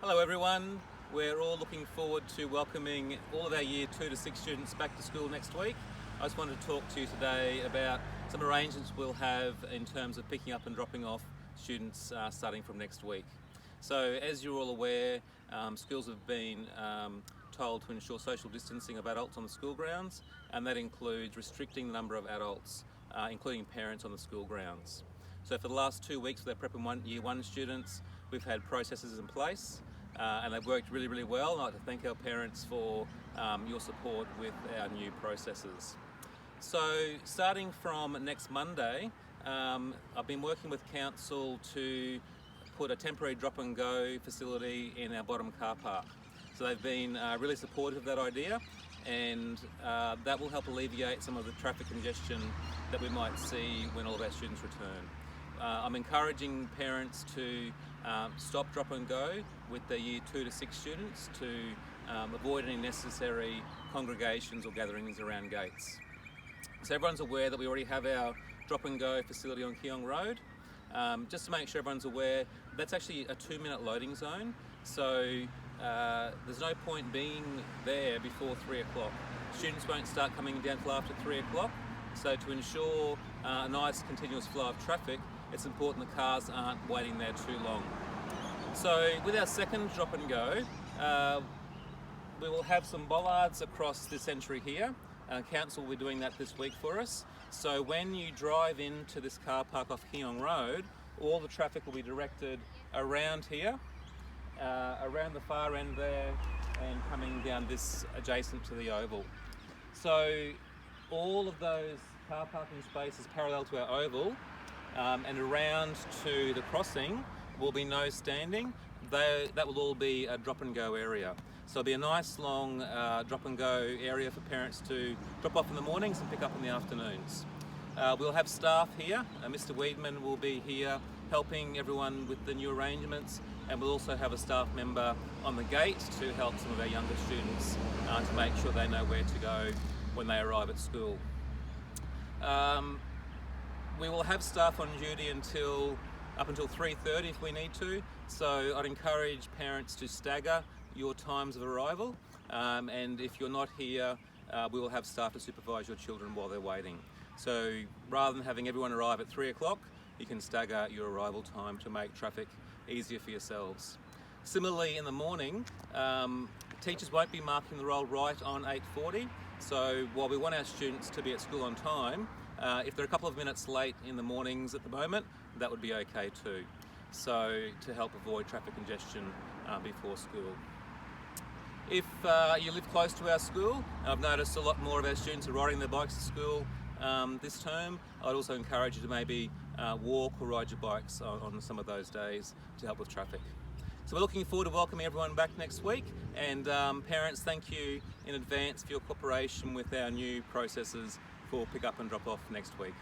Hello everyone, we're all looking forward to welcoming all of our Year 2 to 6 students back to school next week. I just wanted to talk to you today about some arrangements we'll have in terms of picking up and dropping off students starting from next week. So as you're all aware, schools have been told to ensure social distancing of adults on the school grounds, and that includes restricting the number of adults, including parents, on the school grounds. So for the last 2 weeks with our Prep and Year 1 students, we've had processes in place and they've worked really well. I'd like to thank our parents for your support with our new processes. So starting from next Monday, I've been working with Council to put a temporary drop and go facility in our bottom car park. So they've been really supportive of that idea, and that will help alleviate some of the traffic congestion that we might see when all of our students return. I'm encouraging parents to stop, drop and go with their Year 2 to 6 students to avoid any necessary congregations or gatherings around gates. So everyone's aware that we already have our drop and go facility on Keong Road. Just to make sure everyone's aware, that's actually a 2-minute loading zone, so there's no point being there before 3 o'clock. Students won't start coming down till after 3 o'clock, so to ensure a nice continuous flow of traffic, it's important the cars aren't waiting there too long. So with our second drop and go, we will have some bollards across this entry here. Council will be doing that this week for us. So when you drive into this car park off Keong Road, all the traffic will be directed around here, around the far end there, and coming down this adjacent to the oval. So all of those car parking spaces parallel to our oval and around to the crossing will be no standing. That will all be a drop and go area. So it'll be a nice long drop and go area for parents to drop off in the mornings and pick up in the afternoons. We'll have staff here. Mr. Weedman will be here helping everyone with the new arrangements, and we'll also have a staff member on the gate to help some of our younger students to make sure they know where to go when they arrive at school. We will have staff on duty up until 3:30 if we need to, so I'd encourage parents to stagger your times of arrival, and if you're not here, we will have staff to supervise your children while they're waiting. So rather than having everyone arrive at 3 o'clock, you can stagger your arrival time to make traffic easier for yourselves. Similarly, in the morning, teachers won't be marking the roll right on 8:40, so while we want our students to be at school on time, if they're a couple of minutes late in the mornings at the moment, that would be okay too. So to help avoid traffic congestion before school. If you live close to our school, I've noticed a lot more of our students are riding their bikes to school this term. I'd also encourage you to maybe walk or ride your bikes on some of those days to help with traffic. So we're looking forward to welcoming everyone back next week, and parents, thank you in advance for your cooperation with our new processes for pick up and drop off next week.